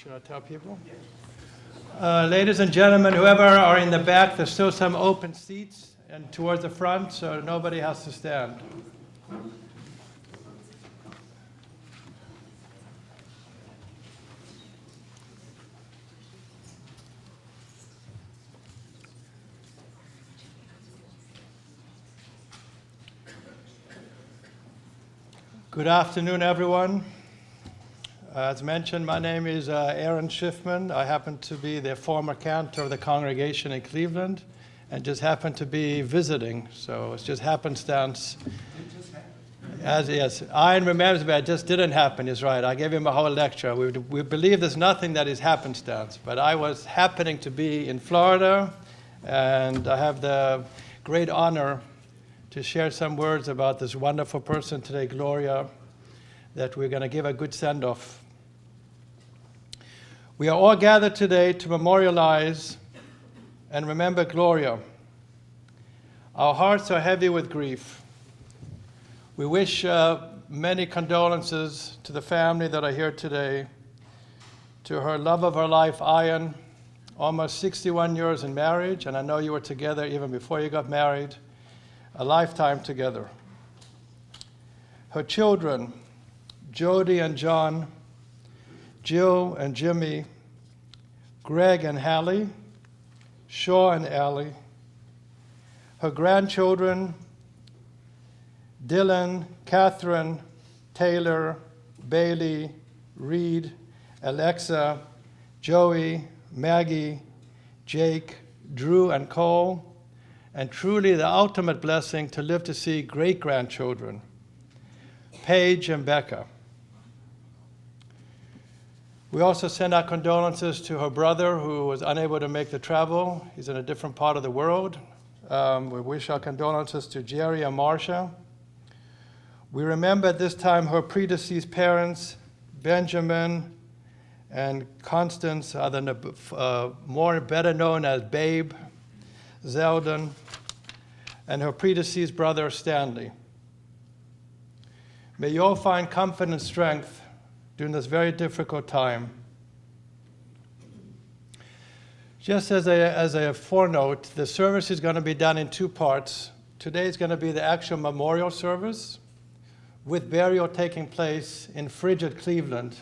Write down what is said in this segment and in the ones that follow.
Should I tell people? Ladies and gentlemen, whoever are in the back, there's still some open seats and towards the front, so nobody has to stand. Good afternoon, everyone. As mentioned, my name is Aaron Schiffman. I happen to be the former cantor of the congregation in Cleveland and just happen to be visiting. So it's just happenstance. Yes, Ian remembers me, it just didn't happen, he's right. I gave him a whole lecture. We believe there's nothing that is happenstance, but I was happening to be in Florida, and I have the great honor to share some words about this wonderful person today, Gloria, that we're going to give a good send-off. We are all gathered today to memorialize and remember Gloria. Our hearts are heavy with grief. We wish many condolences to the family that are here today, to her love of her life, Ian, almost 61 years in marriage, and I know you were together even before you got married, a lifetime together. Her children, Jody and John, Jill and Jimmy, Greg and Hallie, Shaw and Allie. Her grandchildren, Dylan, Catherine, Taylor, Bailey, Reed, Alexa, Joey, Maggie, Jake, Drew, and Cole, and truly the ultimate blessing to live to see great-grandchildren, Paige and Becca. We also send our condolences to her brother who was unable to make the travel. He's in a different part of the world. We wish our condolences to Jerry and Marcia. We remember at this time her predeceased parents, Benjamin and Constance, better known as Babe, Zeldin, and her predeceased brother, Stanley. May you all find comfort and strength during this very difficult time. Just as a foreknote, the service is going to be done in two parts. Today is going to be the actual memorial service, with burial taking place in frigid Cleveland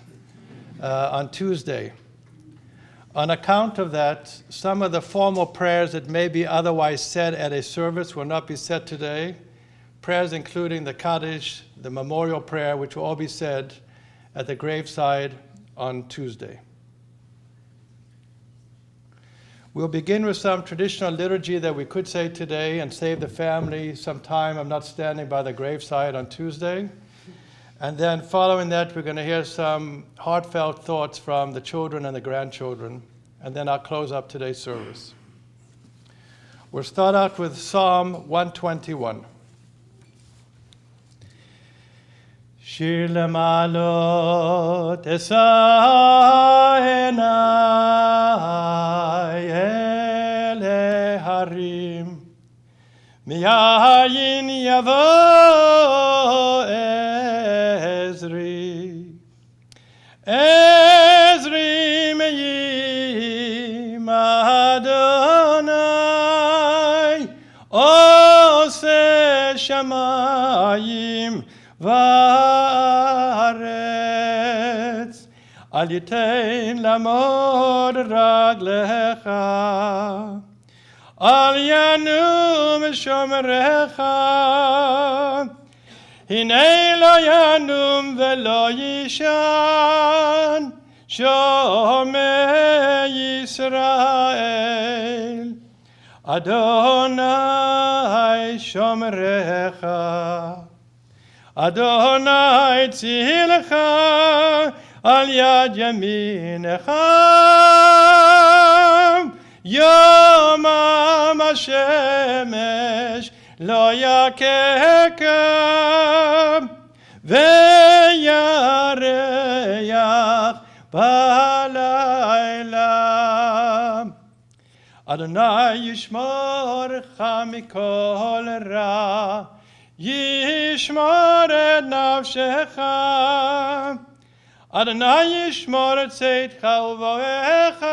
on Tuesday. On account of that, some of the formal prayers that may be otherwise said at a service will not be said today. Prayers including the Kaddish, the memorial prayer, which will all be said at the graveside on Tuesday. We'll begin with some traditional liturgy that we could say today and save the family some time of not standing by the graveside on Tuesday. And then following that, we're going to hear some heartfelt thoughts from the children and the grandchildren. And then I'll close up today's service. We'll start out with Psalm 121. Shir lemalot esa enai ele harim miyayin yavo ezri meyim Adonai ose shamayim va'aretz al yitein lamod raglecha al yanum shomrecha hinei lo yanum velo yishan shomei Yisrael Adonai shomrecha Adonai tzilcha al yad yaminecha yomam hashemesh lo yakeka ve'yareach b'halayla Adonai yishmorecha mikol ra Yishmor et nafshecha Adonai yishmor et seitcha uvoecha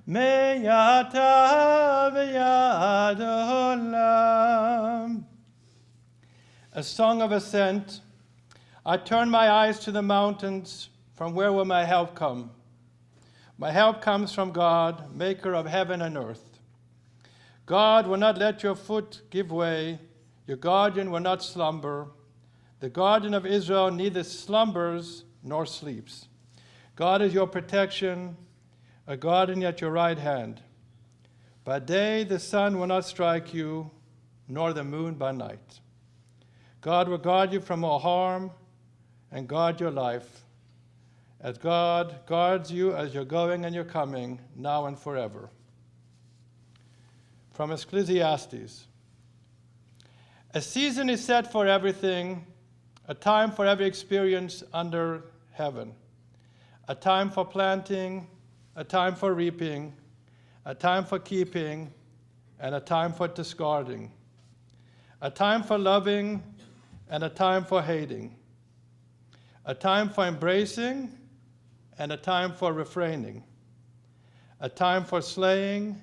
me'ata v'yad olam. A song of ascent. I turn my eyes to the mountains. From where will my help come? My help comes from God, maker of heaven and earth. God will not let your foot give way. Your guardian will not slumber. The guardian of Israel neither slumbers nor sleeps. God is your protection, a guardian at your right hand. By day the sun will not strike you, nor the moon by night. God will guard you from all harm and guard your life, as God guards you as you're going and you're coming, now and forever. From Ecclesiastes. A season is set for everything, a time for every experience under heaven. A time for planting, a time for reaping, a time for keeping, and a time for discarding. A time for loving, and a time for hating. A time for embracing, and a time for refraining. A time for slaying,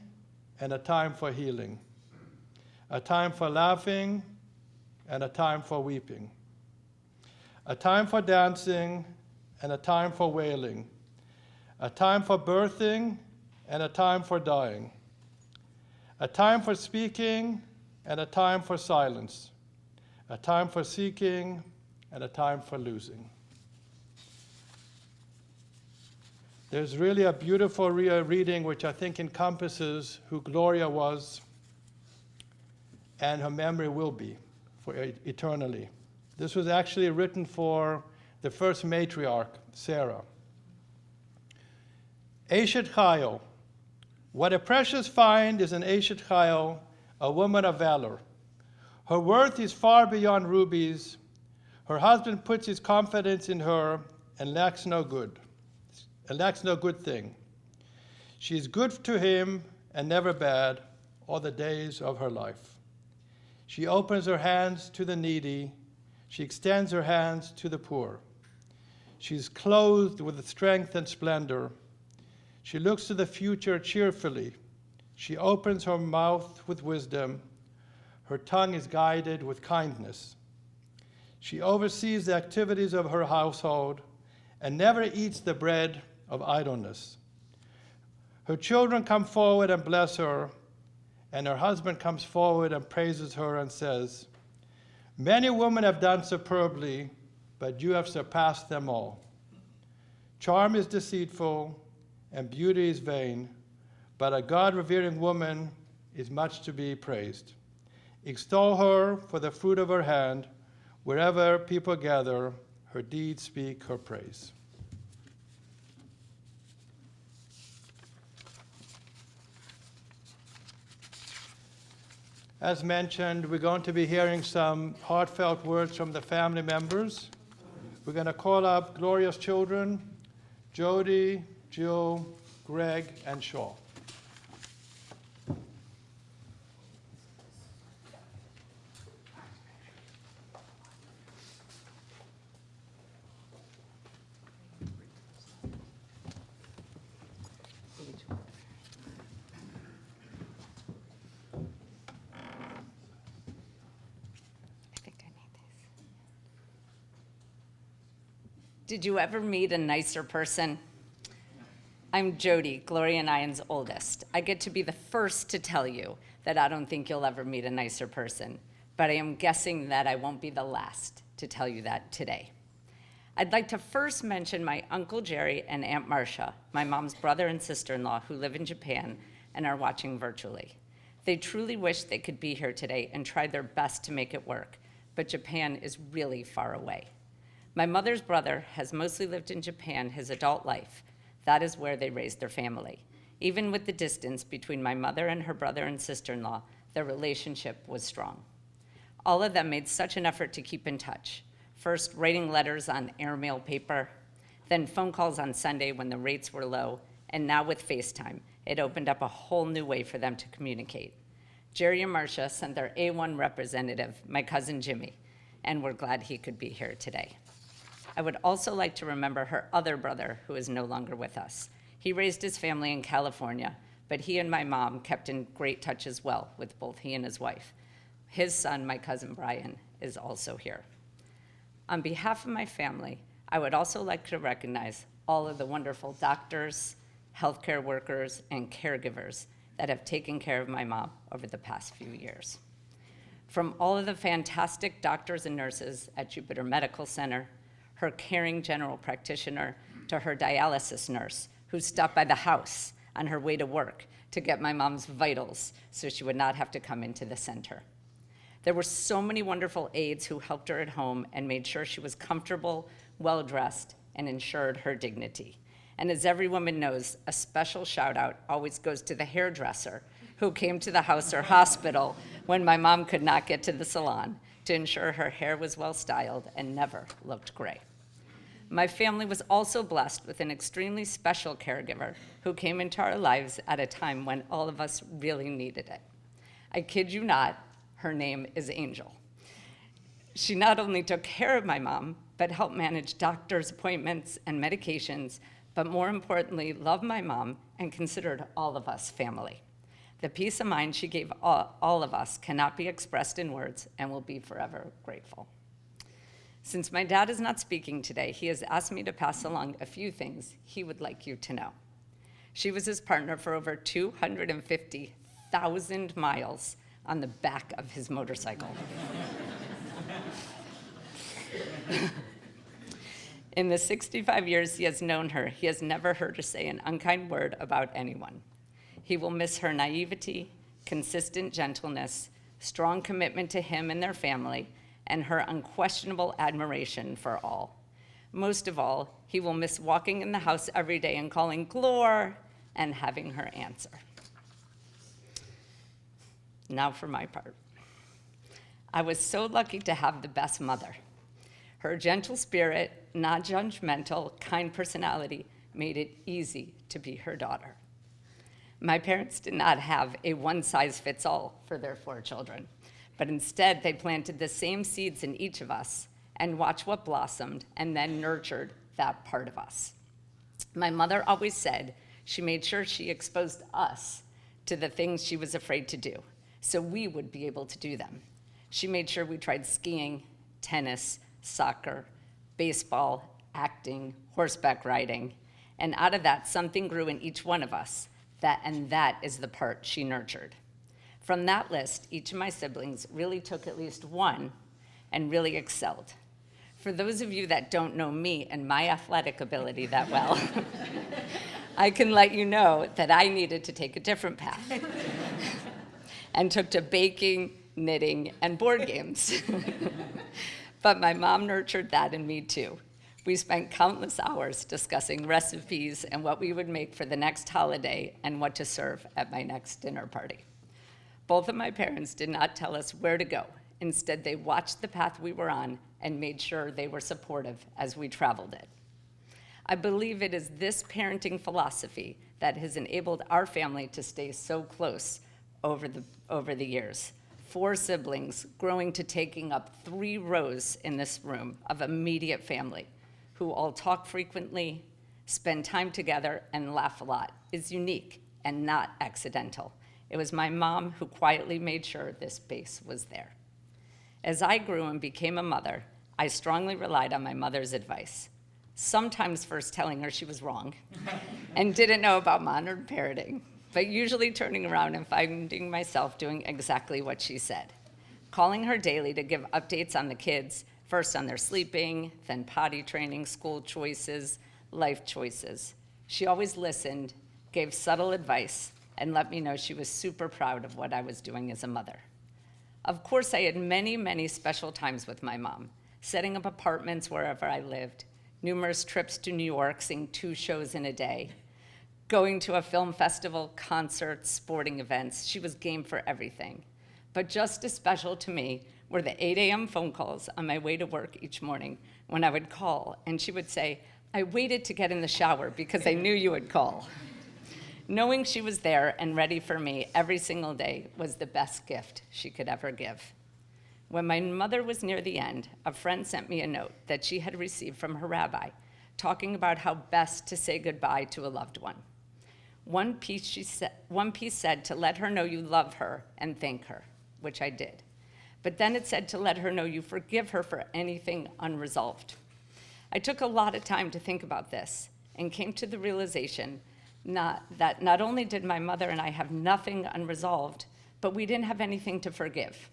and a time for healing. A time for laughing, and a time for weeping. A time for dancing, and a time for wailing. A time for birthing, and a time for dying. A time for speaking, and a time for silence. A time for seeking, and a time for losing. There's really a beautiful reading which I think encompasses who Gloria was and her memory will be for eternally. This was actually written for the first matriarch, Sarah. Eshet Chayil. What a precious find is an Eshet Chayil, a woman of valor. Her worth is far beyond rubies. Her husband puts his confidence in her and lacks no good thing. She is good to him and never bad all the days of her life. She opens her hands to the needy. She extends her hands to the poor. She is clothed with strength and splendor. She looks to the future cheerfully. She opens her mouth with wisdom. Her tongue is guided with kindness. She oversees the activities of her household and never eats the bread of idleness. Her children come forward and bless her, and her husband comes forward and praises her and says, "Many women have done superbly, but you have surpassed them all. Charm is deceitful, and beauty is vain, but a God-revering woman is much to be praised. Extol her for the fruit of her hand. Wherever people gather, her deeds speak her praise." As mentioned, we're going to be hearing some heartfelt words from the family members. We're going to call up Gloria's children, Jody, Jill, Greg, and Shaw. Did you ever meet a nicer person? I'm Jody, Gloria and Ian's oldest. I get to be the first to tell you that I don't think you'll ever meet a nicer person, but I am guessing that I won't be the last to tell you that today. I'd like to first mention my Uncle Jerry and Aunt Marcia, my mom's brother and sister-in-law who live in Japan and are watching virtually. They truly wish they could be here today and tried their best to make it work, but Japan is really far away. My mother's brother has mostly lived in Japan his adult life. That is where they raised their family. Even with the distance between my mother and her brother and sister-in-law, their relationship was strong. All of them made such an effort to keep in touch. First, writing letters on airmail paper, then phone calls on Sunday when the rates were low, and now with FaceTime, it opened up a whole new way for them to communicate. Jerry and Marcia sent their A1 representative, my cousin Jimmy, and we're glad he could be here today. I would also like to remember her other brother, who is no longer with us. He raised his family in California, but he and my mom kept in great touch as well with both he and his wife. His son, my cousin Brian, is also here. On behalf of my family, I would also like to recognize all of the wonderful doctors, healthcare workers, and caregivers that have taken care of my mom over the past few years. From all of the fantastic doctors and nurses at Jupiter Medical Center, her caring general practitioner, to her dialysis nurse who stopped by the house on her way to work to get my mom's vitals so she would not have to come into the center. There were so many wonderful aides who helped her at home and made sure she was comfortable, well-dressed, and ensured her dignity. And as every woman knows, a special shout out always goes to the hairdresser who came to the house or hospital when my mom could not get to the salon to ensure her hair was well styled and never looked gray. My family was also blessed with an extremely special caregiver who came into our lives at a time when all of us really needed it. I kid you not, her name is Angel. She not only took care of my mom, but helped manage doctor's appointments and medications, but more importantly, loved my mom and considered all of us family. The peace of mind she gave all of us cannot be expressed in words and will be forever grateful. Since my dad is not speaking today, he has asked me to pass along a few things he would like you to know. She was his partner for over 250,000 miles on the back of his motorcycle. In the 65 years he has known her, he has never heard her say an unkind word about anyone. He will miss her naivety, consistent gentleness, strong commitment to him and their family, and her unquestionable admiration for all. Most of all, he will miss walking in the house every day and calling Glor and having her answer. Now for my part. I was so lucky to have the best mother. Her gentle spirit, non-judgmental, kind personality made it easy to be her daughter. My parents did not have a one-size-fits-all for their 4 children, but instead they planted the same seeds in each of us and watched what blossomed and then nurtured that part of us. My mother always said she made sure she exposed us to the things she was afraid to do, so we would be able to do them. She made sure we tried skiing, tennis, soccer, baseball, acting, horseback riding, and out of that, something grew in each one of us, and that is the part she nurtured. From that list, each of my siblings really took at least one and really excelled. For those of you that don't know me and my athletic ability that well, I can let you know that I needed to take a different path and took to baking, knitting, and board games. But my mom nurtured that in me too. We spent countless hours discussing recipes and what we would make for the next holiday and what to serve at my next dinner party. Both of my parents did not tell us where to go. Instead, they watched the path we were on and made sure they were supportive as we traveled it. I believe it is this parenting philosophy that has enabled our family to stay so close over the years. 4 siblings growing to taking up 3 rows in this room of immediate family who all talk frequently, spend time together, and laugh a lot is unique and not accidental. It was my mom who quietly made sure this base was there. As I grew and became a mother, I strongly relied on my mother's advice, sometimes first telling her she was wrong and didn't know about modern parenting, but usually turning around and finding myself doing exactly what she said, calling her daily to give updates on the kids, first on their sleeping, then potty training, school choices, life choices. She always listened, gave subtle advice, and let me know she was super proud of what I was doing as a mother. Of course, I had many, many special times with my mom, setting up apartments wherever I lived, numerous trips to New York, seeing 2 shows in a day, going to a film festival, concerts, sporting events. She was game for everything. But just as special to me were the 8 a.m. phone calls on my way to work each morning when I would call and she would say, "I waited to get in the shower because I knew you would call." Knowing she was there and ready for me every single day was the best gift she could ever give. When my mother was near the end, a friend sent me a note that she had received from her rabbi, talking about how best to say goodbye to a loved one. One piece said to let her know you love her and thank her, which I did. But then it said to let her know you forgive her for anything unresolved. I took a lot of time to think about this and came to the realization that not only did my mother and I have nothing unresolved, but we didn't have anything to forgive.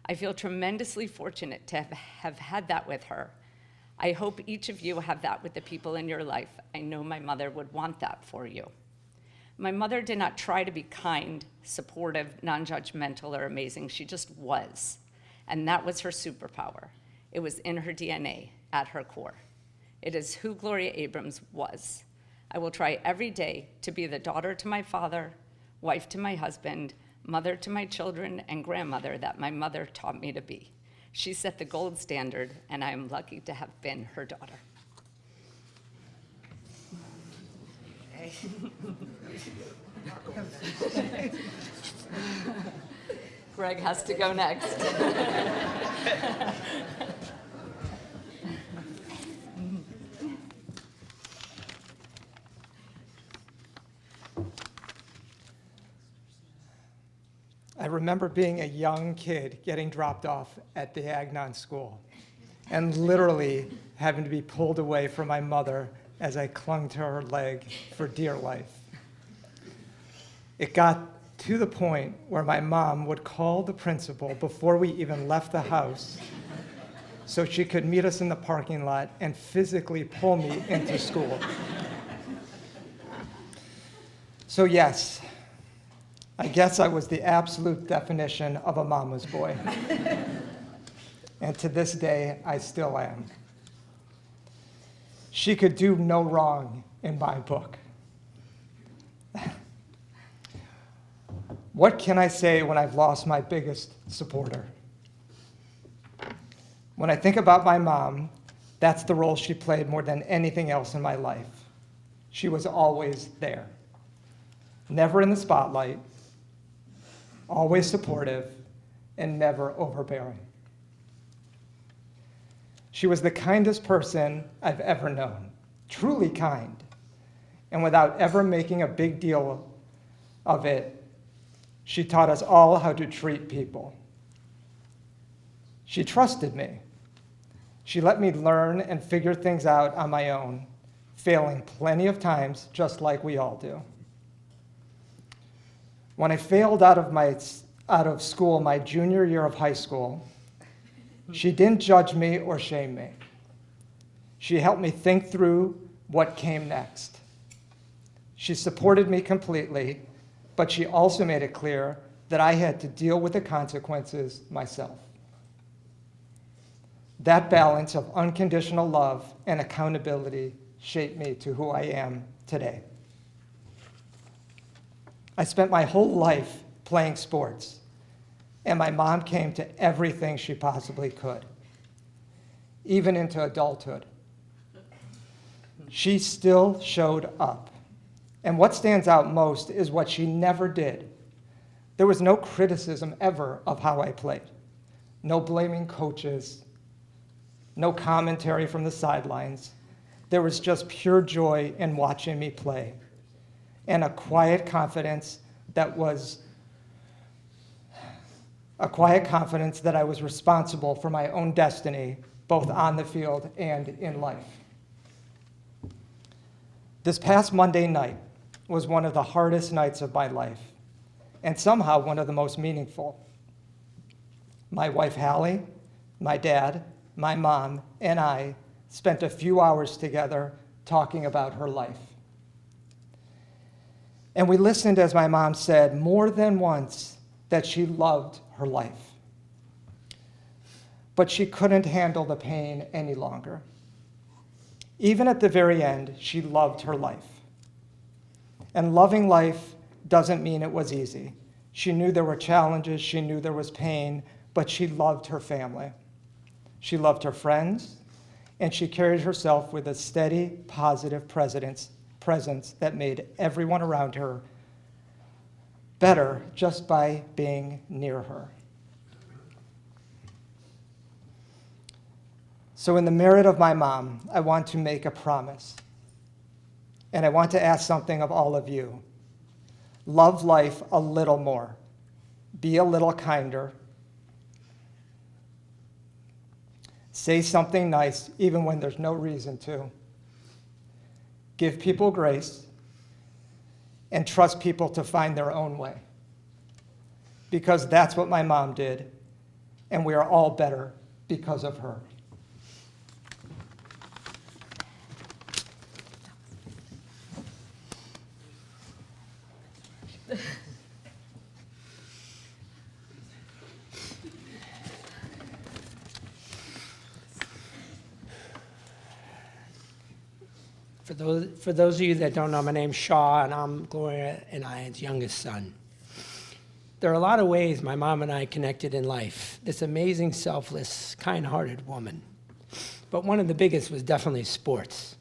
I feel tremendously fortunate to have had that with her. I hope each of you have that with the people in your life. I know my mother would want that for you. My mother did not try to be kind, supportive, non-judgmental, or amazing. She just was. And that was her superpower. It was in her DNA, at her core. It is who Gloria Abrams was. I will try every day to be the daughter to my father, wife to my husband, mother to my children, and grandmother that my mother taught me to be. She set the gold standard, and I am lucky to have been her daughter. Hey. Greg has to go next. I remember being a young kid getting dropped off at the Agnon school and literally having to be pulled away from my mother as I clung to her leg for dear life. It got to the point where my mom would call the principal before we even left the house so she could meet us in the parking lot and physically pull me into school. So yes, I guess I was the absolute definition of a mama's boy. And to this day, I still am. She could do no wrong in my book. What can I say when I've lost my biggest supporter? When I think about my mom, that's the role she played more than anything else in my life. She was always there, never in the spotlight, always supportive, and never overbearing. She was the kindest person I've ever known, truly kind, and without ever making a big deal of it, she taught us all how to treat people. She trusted me. She let me learn and figure things out on my own, failing plenty of times, just like we all do. When I failed out of school my junior year of high school, she didn't judge me or shame me. She helped me think through what came next. She supported me completely, but she also made it clear that I had to deal with the consequences myself. That balance of unconditional love and accountability shaped me to who I am today. I spent my whole life playing sports, and my mom came to everything she possibly could, even into adulthood. She still showed up. And what stands out most is what she never did. There was no criticism ever of how I played, no blaming coaches, no commentary from the sidelines. There was just pure joy in watching me play, and a quiet confidence that I was responsible for my own destiny, both on the field and in life. This past Monday night was one of the hardest nights of my life, and somehow one of the most meaningful. My wife, Hallie, my dad, my mom, and I spent a few hours together talking about her life. And we listened as my mom said more than once that she loved her life. But she couldn't handle the pain any longer. Even at the very end, she loved her life. And loving life doesn't mean it was easy. She knew there were challenges, she knew there was pain, but she loved her family. She loved her friends, and she carried herself with a steady, positive presence that made everyone around her better just by being near her. So in the merit of my mom, I want to make a promise. And I want to ask something of all of you. Love life a little more. Be a little kinder. Say something nice even when there's no reason to. Give people grace and trust people to find their own way. Because that's what my mom did, and we are all better because of her. For those of you that don't know, my name's Shaw, and I'm Gloria and Ian's youngest son. There are a lot of ways my mom and I connected in life. This amazing, selfless, kind-hearted woman. But one of the biggest was definitely sports.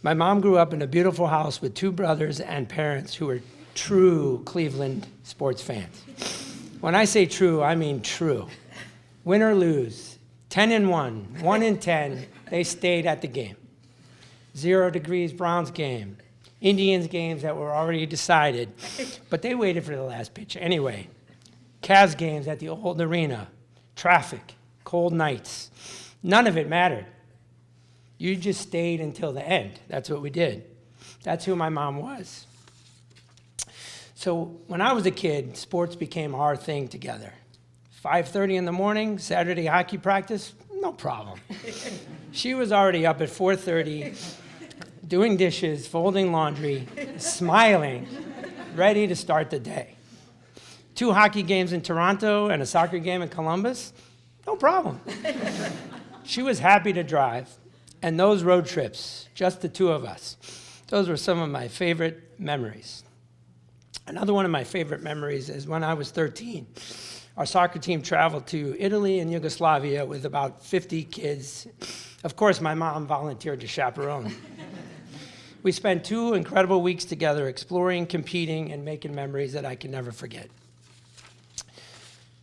My mom grew up in a beautiful house with 2 brothers and parents who were true Cleveland sports fans. When I say true, I mean true. Win or lose, 10-1, 1-10, they stayed at the game. 0 degrees Browns game, Indians games that were already decided, but they waited for the last pitch anyway. Cavs games at the old arena, traffic, cold nights, none of it mattered. You just stayed until the end. That's what we did. That's who my mom was. So when I was a kid, sports became our thing together. 5:30 in the morning, Saturday hockey practice, no problem. She was already up at 4:30, doing dishes, folding laundry, smiling, ready to start the day. 2 hockey games in Toronto and a soccer game in Columbus, no problem. She was happy to drive, and those road trips, just the 2 of us, those were some of my favorite memories. Another one of my favorite memories is when I was 13. Our soccer team traveled to Italy and Yugoslavia with about 50 kids. Of course, my mom volunteered to chaperone. We spent 2 incredible weeks together exploring, competing, and making memories that I can never forget.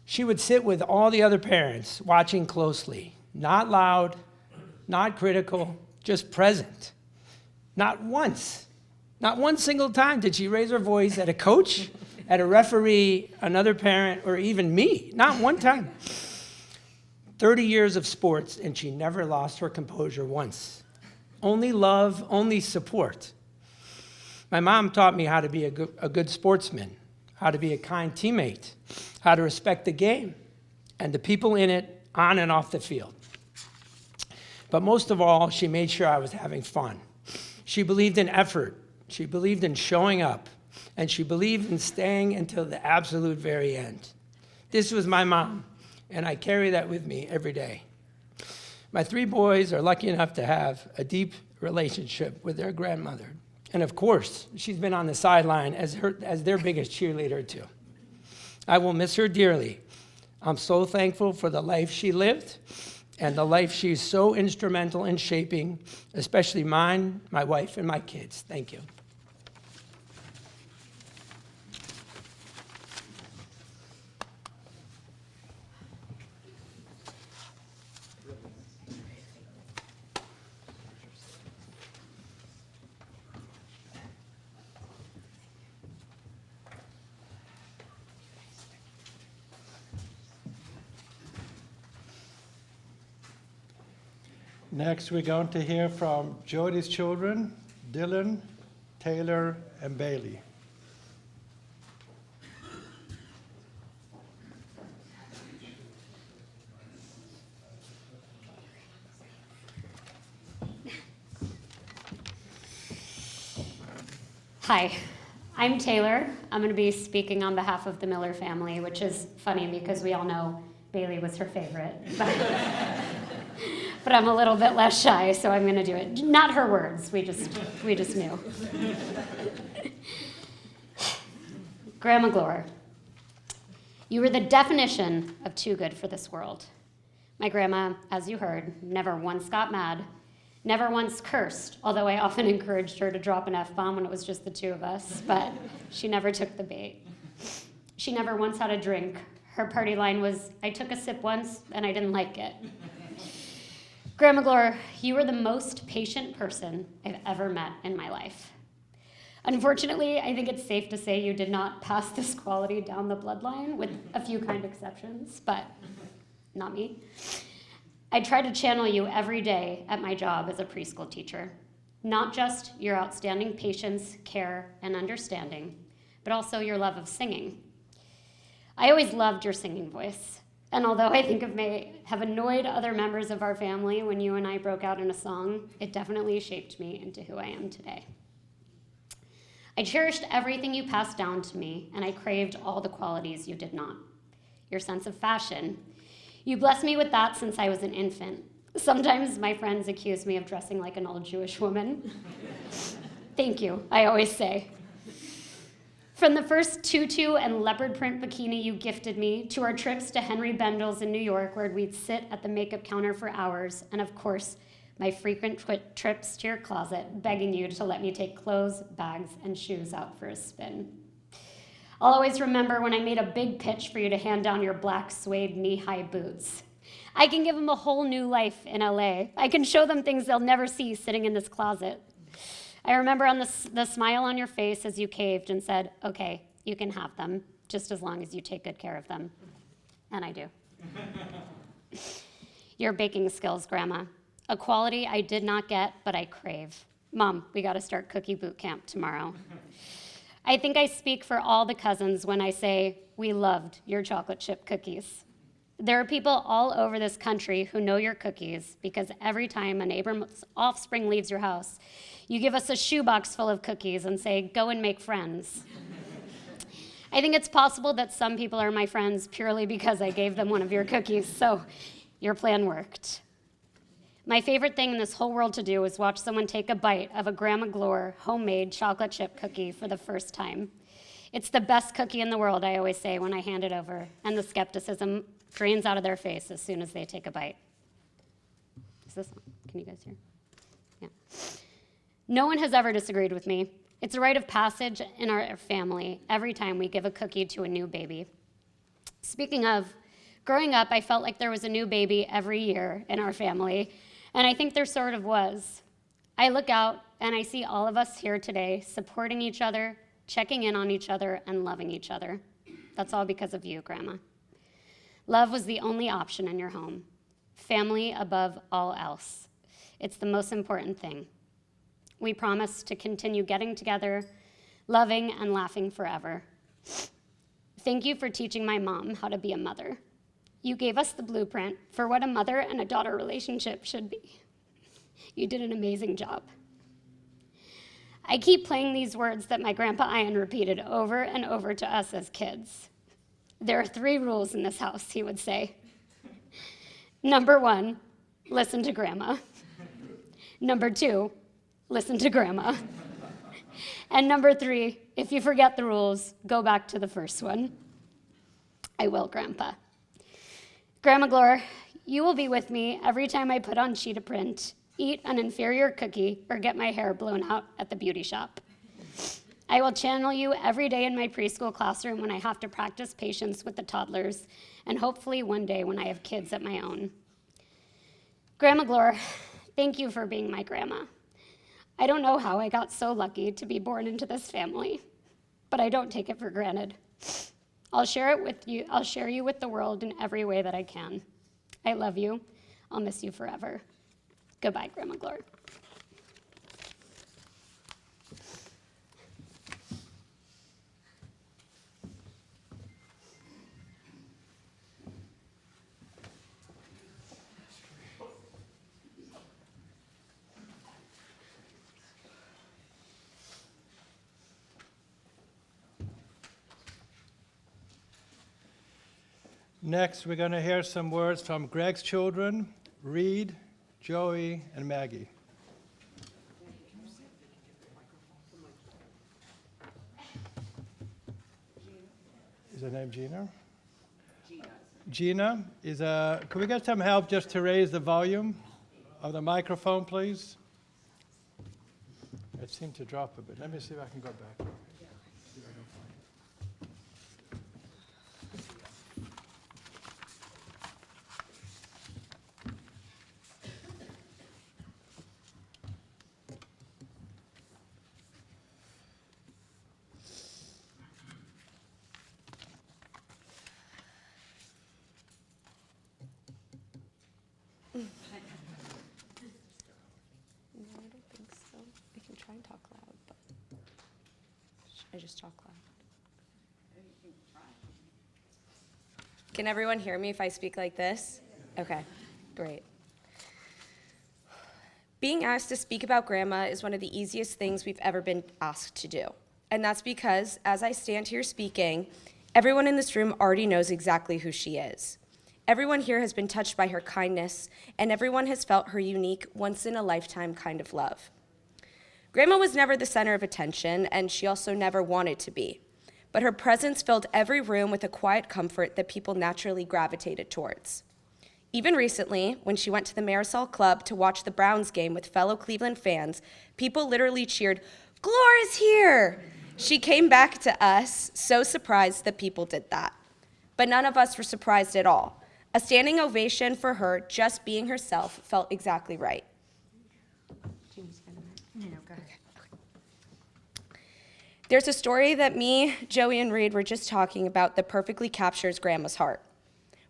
She would sit with all the other parents, watching closely, not loud, not critical, just present. Not once, not one single time did she raise her voice at a coach, at a referee, another parent, or even me. Not one time. 30 years of sports, and she never lost her composure once. Only love, only support. My mom taught me how to be a good sportsman, how to be a kind teammate, how to respect the game and the people in it, on and off the field. But most of all, she made sure I was having fun. She believed in effort. She believed in showing up. And she believed in staying until the absolute very end. This was my mom, and I carry that with me every day. My 3 boys are lucky enough to have a deep relationship with their grandmother. And of course, she's been on the sideline as their biggest cheerleader too. I will miss her dearly. I'm so thankful for the life she lived and the life she's so instrumental in shaping, especially mine, my wife, and my kids. Thank you. Next, we're going to hear from Jody's children, Dylan, Taylor, and Bailey. Hi, I'm Taylor. I'm going to be speaking on behalf of the Miller family, which is funny because we all know Bailey was her favorite. But I'm a little bit less shy, so I'm going to do it. Not her words, we just knew. Grandma Glor, you were the definition of too good for this world. My grandma, as you heard, never once got mad, never once cursed, although I often encouraged her to drop an F-bomb when it was just the 2 of us, but she never took the bait. She never once had a drink. Her party line was, I took a sip once and I didn't like it. Grandma Gloria, you were the most patient person I've ever met in my life. Unfortunately, I think it's safe to say you did not pass this quality down the bloodline, with a few kind exceptions, but not me. I try to channel you every day at my job as a preschool teacher. Not just your outstanding patience, care, and understanding, but also your love of singing. I always loved your singing voice, and although I think it may have annoyed other members of our family when you and I broke out in a song, it definitely shaped me into who I am today. I cherished everything you passed down to me, and I craved all the qualities you did not. Your sense of fashion. You blessed me with that since I was an infant. Sometimes my friends accuse me of dressing like an old Jewish woman. Thank you, I always say. From the first tutu and leopard print bikini you gifted me, to our trips to Henry Bendel's in New York, where we'd sit at the makeup counter for hours, and of course, my frequent trips to your closet, begging you to let me take clothes, bags, and shoes out for a spin. I'll always remember when I made a big pitch for you to hand down your black suede knee-high boots. I can give them a whole new life in LA. I can show them things they'll never see sitting in this closet. I remember on the smile on your face as you caved and said, okay, you can have them, just as long as you take good care of them. And I do. Your baking skills, Grandma. A quality I did not get, but I crave. Mom, we gotta start cookie boot camp tomorrow. I think I speak for all the cousins when I say we loved your chocolate chip cookies. There are people all over this country who know your cookies because every time a neighbor's offspring leaves your house, you give us a shoebox full of cookies and say, go and make friends. I think it's possible that some people are my friends purely because I gave them one of your cookies, so your plan worked. My favorite thing in this whole world to do is watch someone take a bite of a Grandma Gloria homemade chocolate chip cookie for the first time. It's the best cookie in the world, I always say when I hand it over, and the skepticism drains out of their face as soon as they take a bite. Is this on? Can you guys hear? Yeah. No one has ever disagreed with me. It's a rite of passage in our family every time we give a cookie to a new baby. Speaking of, growing up, I felt like there was a new baby every year in our family, and I think there sort of was. I look out and I see all of us here today supporting each other, checking in on each other, and loving each other. That's all because of you, Grandma. Love was the only option in your home. Family above all else. It's the most important thing. We promise to continue getting together, loving and laughing forever. Thank you for teaching my mom how to be a mother. You gave us the blueprint for what a mother and a daughter relationship should be. You did an amazing job. I keep playing these words that my Grandpa Ian repeated over and over to us as kids. There are 3 rules in this house, he would say. Number 1, listen to Grandma. Number 2, listen to Grandma. And number 3, if you forget the rules, go back to the first one. I will, Grandpa. Grandma Gloria, you will be with me every time I put on cheetah print, eat an inferior cookie, or get my hair blown out at the beauty shop. I will channel you every day in my preschool classroom when I have to practice patience with the toddlers, and hopefully one day when I have kids of my own. Grandma Gloria, thank you for being my grandma. I don't know how I got so lucky to be born into this family, but I don't take it for granted. I'll share you with the world in every way that I can. I love you. I'll miss you forever. Goodbye, Grandma Gloria. Next, we're going to hear some words from Greg's children, Reed, Joey, and Maggie. Is her name Gina? Gina is can we get some help just to raise the volume of the microphone, please? It seemed to drop a bit. Let me see if I can go back. No, I don't think so. I can try and talk loud, but I just talk loud. Can everyone hear me if I speak like this? Okay, great. Being asked to speak about Grandma is one of the easiest things we've ever been asked to do. And that's because, as I stand here speaking, everyone in this room already knows exactly who she is. Everyone here has been touched by her kindness, and everyone has felt her unique, once-in-a-lifetime kind of love. Grandma was never the center of attention, and she also never wanted to be. But her presence filled every room with a quiet comfort that people naturally gravitated towards. Even recently, when she went to the Marisol Club to watch the Browns game with fellow Cleveland fans, people literally cheered, "Gloria's here!" She came back to us, so surprised that people did that. But none of us were surprised at all. A standing ovation for her just being herself felt exactly right. There's a story that me, Joey, and Reed were just talking about that perfectly captures Grandma's heart.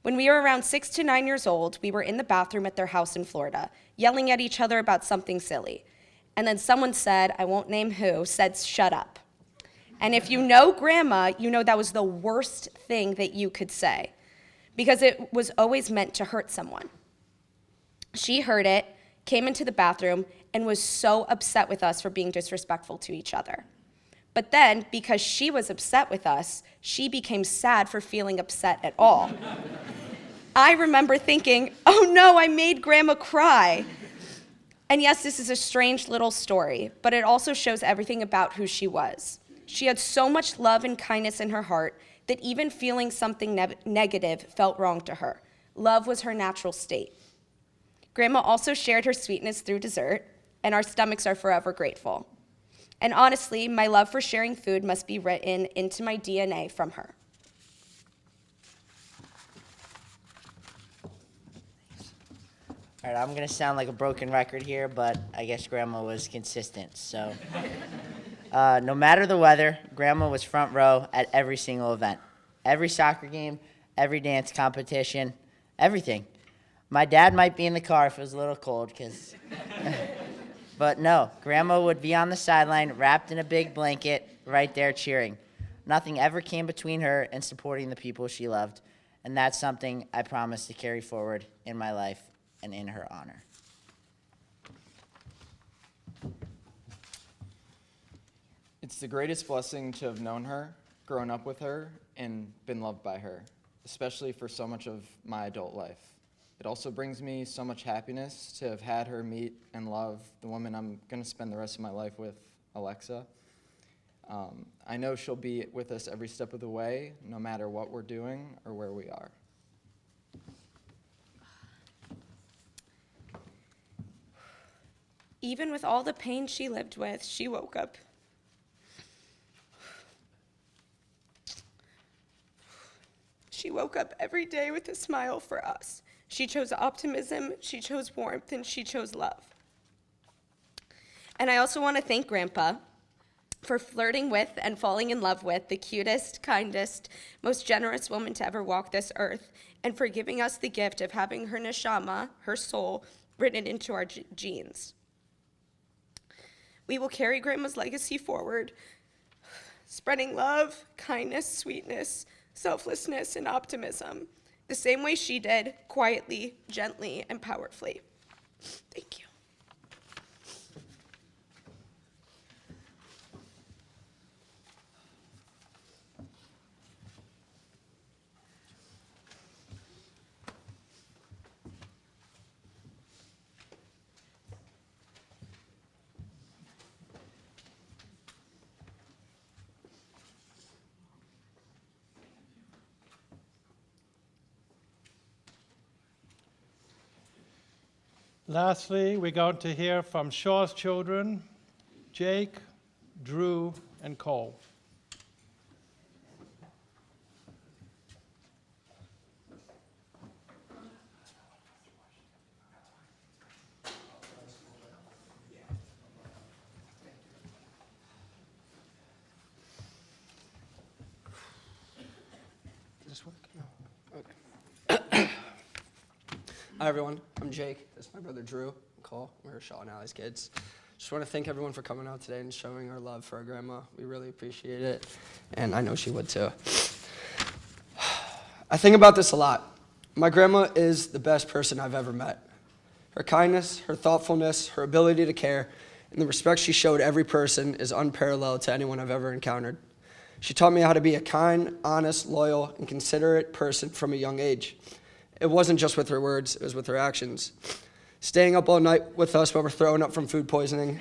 When we were around 6 to 9 years old, we were in the bathroom at their house in Florida, yelling at each other about something silly. And then someone said, I won't name who, said, "Shut up." And if you know Grandma, you know that was the worst thing that you could say, because it was always meant to hurt someone. She heard it, came into the bathroom, and was so upset with us for being disrespectful to each other. But then, because she was upset with us, she became sad for feeling upset at all. I remember thinking, oh no, I made Grandma cry. And yes, this is a strange little story, but it also shows everything about who she was. She had so much love and kindness in her heart that even feeling something negative felt wrong to her. Love was her natural state. Grandma also shared her sweetness through dessert, and our stomachs are forever grateful. And honestly, my love for sharing food must be written into my DNA from her. All right, I'm going to sound like a broken record here, but I guess Grandma was consistent. So no matter the weather, Grandma was front row at every single event. Every soccer game, every dance competition, everything. My dad might be in the car if it was a little cold, but no, Grandma would be on the sideline wrapped in a big blanket right there cheering. Nothing ever came between her and supporting the people she loved, and that's something I promise to carry forward in my life and in her honor. It's the greatest blessing to have known her, grown up with her, and been loved by her, especially for so much of my adult life. It also brings me so much happiness to have had her meet and love the woman I'm going to spend the rest of my life with, Alexa. I know she'll be with us every step of the way, no matter what we're doing or where we are. Even with all the pain she lived with, she woke up. She woke up every day with a smile for us. She chose optimism, she chose warmth, and she chose love. And I also want to thank Grandpa for flirting with and falling in love with the cutest, kindest, most generous woman to ever walk this earth, and for giving us the gift of having her neshama, her soul, written into our genes. We will carry Grandma's legacy forward, spreading love, kindness, sweetness, selflessness, and optimism, the same way she did, quietly, gently, and powerfully. Thank you. Lastly, we're going to hear from Shaw's children, Jake, Drew, and Cole. Hi, everyone. I'm Jake. This is my brother Drew. Cole. We're Shaw and Allie's kids. Just want to thank everyone for coming out today and showing our love for our grandma. We really appreciate it, and I know she would too. I think about this a lot. My grandma is the best person I've ever met. Her kindness, her thoughtfulness, her ability to care, and the respect she showed every person is unparalleled to anyone I've ever encountered. She taught me how to be a kind, honest, loyal, and considerate person from a young age. It wasn't just with her words, it was with her actions. Staying up all night with us while we're throwing up from food poisoning,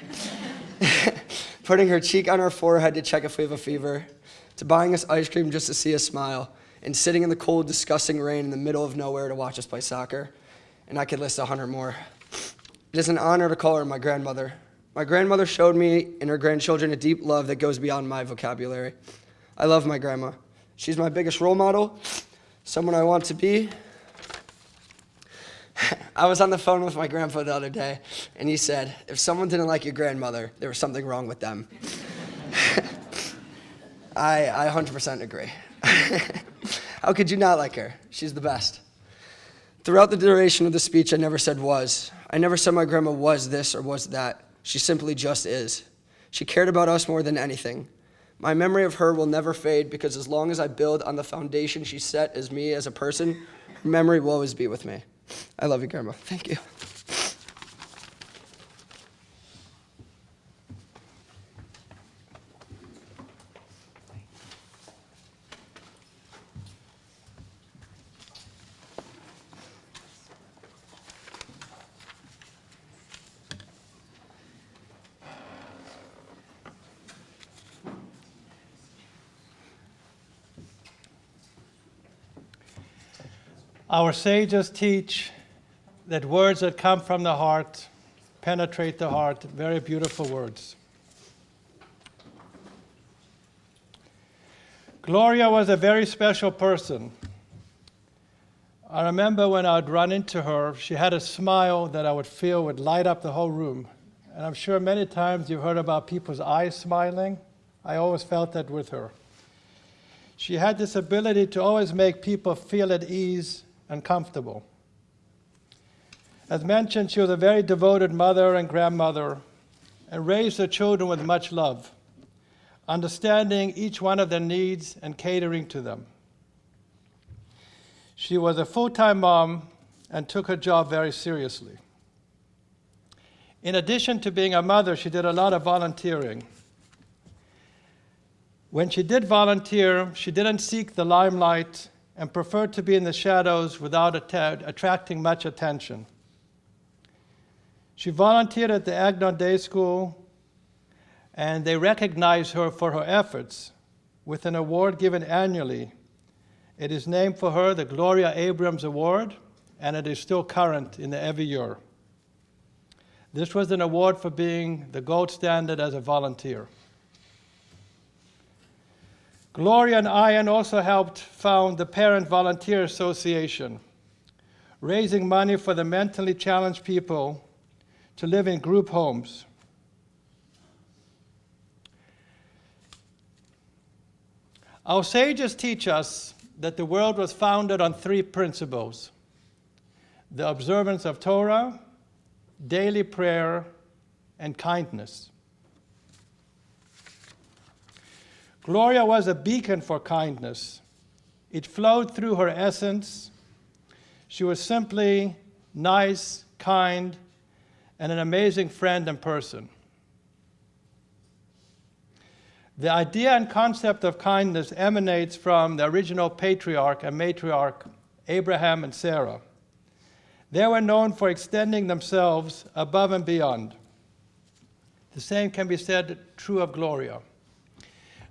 putting her cheek on our forehead to check if we have a fever, to buying us ice cream just to see us smile, and sitting in the cold, disgusting rain in the middle of nowhere to watch us play soccer. And I could list 100 more. It is an honor to call her my grandmother. My grandmother showed me and her grandchildren a deep love that goes beyond my vocabulary. I love my grandma. She's my biggest role model, someone I want to be. I was on the phone with my grandpa the other day, and he said, if someone didn't like your grandmother, there was something wrong with them. I 100% agree. How could you not like her? She's the best. Throughout the duration of the speech, I never said was. I never said my grandma was this or was that. She simply just is. She cared about us more than anything. My memory of her will never fade because as long as I build on the foundation she set as me as a person, her memory will always be with me. I love you, Grandma. Thank you. Our sages teach that words that come from the heart penetrate the heart. Very beautiful words. Gloria was a very special person. I remember when I'd run into her, she had a smile that I would feel would light up the whole room. And I'm sure many times you've heard about people's eyes smiling. I always felt that with her. She had this ability to always make people feel at ease and comfortable. As mentioned, she was a very devoted mother and grandmother and raised her children with much love, understanding each one of their needs and catering to them. She was a full-time mom and took her job very seriously. In addition to being a mother, she did a lot of volunteering. When she did volunteer, she didn't seek the limelight and preferred to be in the shadows without attracting much attention. She volunteered at the Agnon Day School, and they recognized her for her efforts with an award given annually. It is named for her the Gloria Abrams Award, and it is still current in every year. This was an award for being the gold standard as a volunteer. Gloria and Ian also helped found the Parent Volunteer Association, raising money for the mentally challenged people to live in group homes. Our sages teach us that the world was founded on 3 principles: the observance of Torah, daily prayer, and kindness. Gloria was a beacon for kindness. It flowed through her essence. She was simply nice, kind, and an amazing friend and person. The idea and concept of kindness emanates from the original patriarch and matriarch, Abraham and Sarah. They were known for extending themselves above and beyond. The same can be said true of Gloria.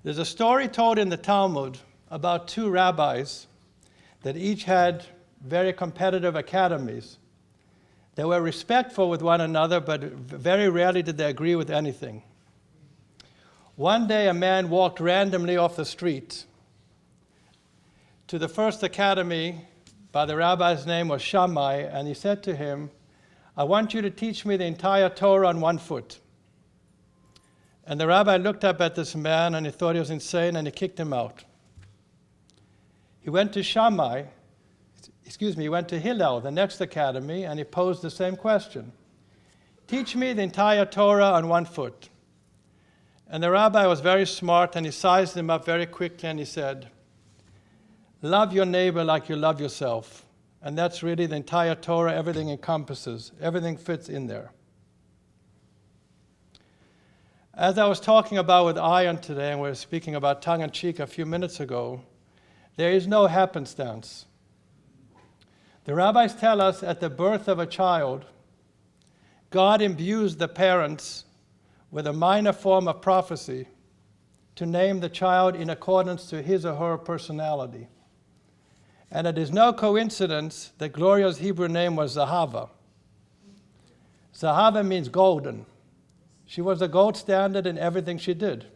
There's a story told in the Talmud about 2 rabbis that each had very competitive academies. They were respectful with one another, but very rarely did they agree with anything. One day, a man walked randomly off the street to the first academy by the rabbi's name was Shammai, and he said to him, "I want you to teach me the entire Torah on 1 foot." And the rabbi looked up at this man and he thought he was insane and he kicked him out. He went to Shammai. he went to Hillel, the next academy, and he posed the same question. Teach me the entire Torah on 1 foot. And the rabbi was very smart, and he sized him up very quickly, and he said, love your neighbor like you love yourself. And that's really the entire Torah, everything encompasses, everything fits in there. As I was talking about with Ion today, and we were speaking about tongue-in-cheek a few minutes ago, there is no happenstance. The rabbis tell us at the birth of a child, God imbues the parents with a minor form of prophecy to name the child in accordance to his or her personality. And it is no coincidence that Gloria's Hebrew name was Zahava. Zahava means golden. She was the gold standard in everything she did.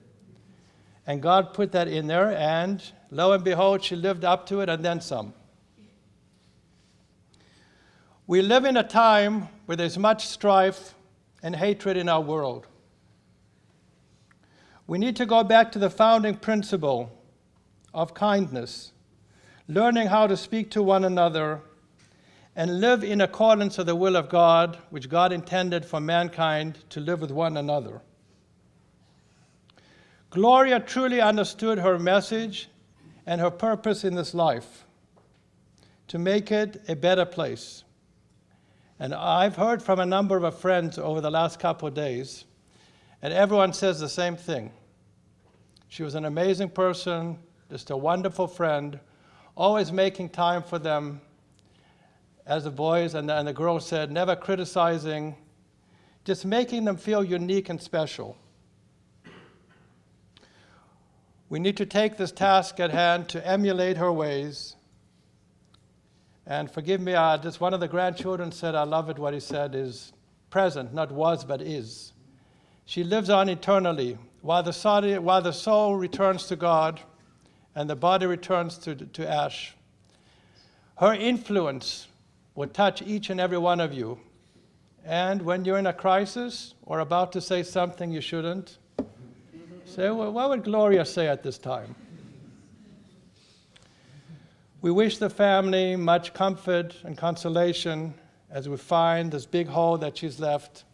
And God put that in there, and lo and behold, she lived up to it and then some. We live in a time where there's much strife and hatred in our world. We need to go back to the founding principle of kindness, learning how to speak to one another and live in accordance with the will of God, which God intended for mankind to live with one another. Gloria truly understood her message and her purpose in this life, to make it a better place. And I've heard from a number of friends over the last couple of days, and everyone says the same thing. She was an amazing person, just a wonderful friend, always making time for them, as the boys and the girls said, never criticizing, just making them feel unique and special. We need to take this task at hand to emulate her ways. And forgive me, just one of the grandchildren said, I love it, what he said is present, not was, but is. She lives on eternally, while the soul returns to God and the body returns to ash. Her influence will touch each and every one of you. And when you're in a crisis or about to say something you shouldn't, say, well, what would Gloria say at this time? We wish the family much comfort and consolation as we find this big hole that she's left.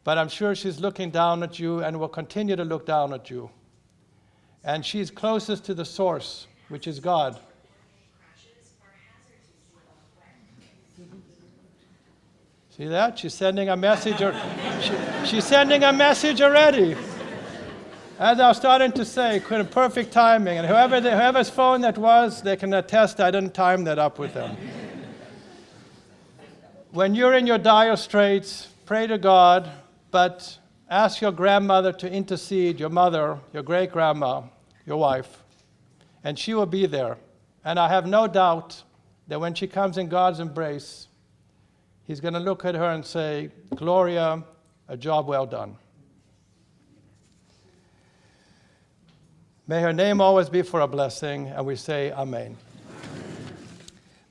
But I'm sure she's looking down at you and will continue to look down at you. And she's closest to the source, which is God. See that? She's sending a message. She's sending a message already. As I was starting to say, perfect timing. And whoever's phone that was, they can attest I didn't time that up with them. When you're in your dire straits, pray to God, but ask your grandmother to intercede, your mother, your great-grandma, your wife, and she will be there. And I have no doubt that when she comes in God's embrace, He's going to look at her and say, Gloria, a job well done. May her name always be for a blessing, and we say amen.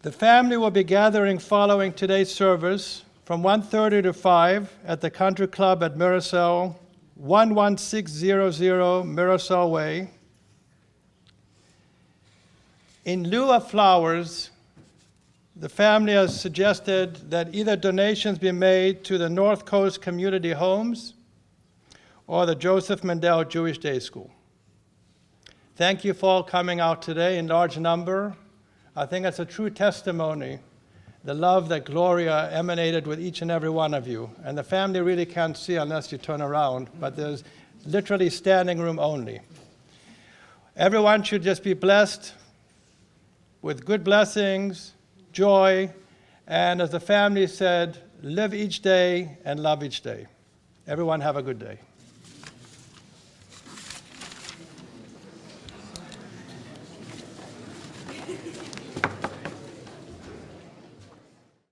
The family will be gathering following today's service from 1:30 to 5 at the Country Club at Mirasol, 11600 Mirasol Way. In lieu of flowers, the family has suggested that either donations be made to the North Coast Community Homes or the Joseph Mandel Jewish Day School. Thank you for all coming out today in large number. I think it's a true testimony, the love that Gloria emanated with each and every one of you. And the family really can't see unless you turn around, but there's literally standing room only. Everyone should just be blessed with good blessings, joy, and as the family said, live each day and love each day. Everyone have a good day.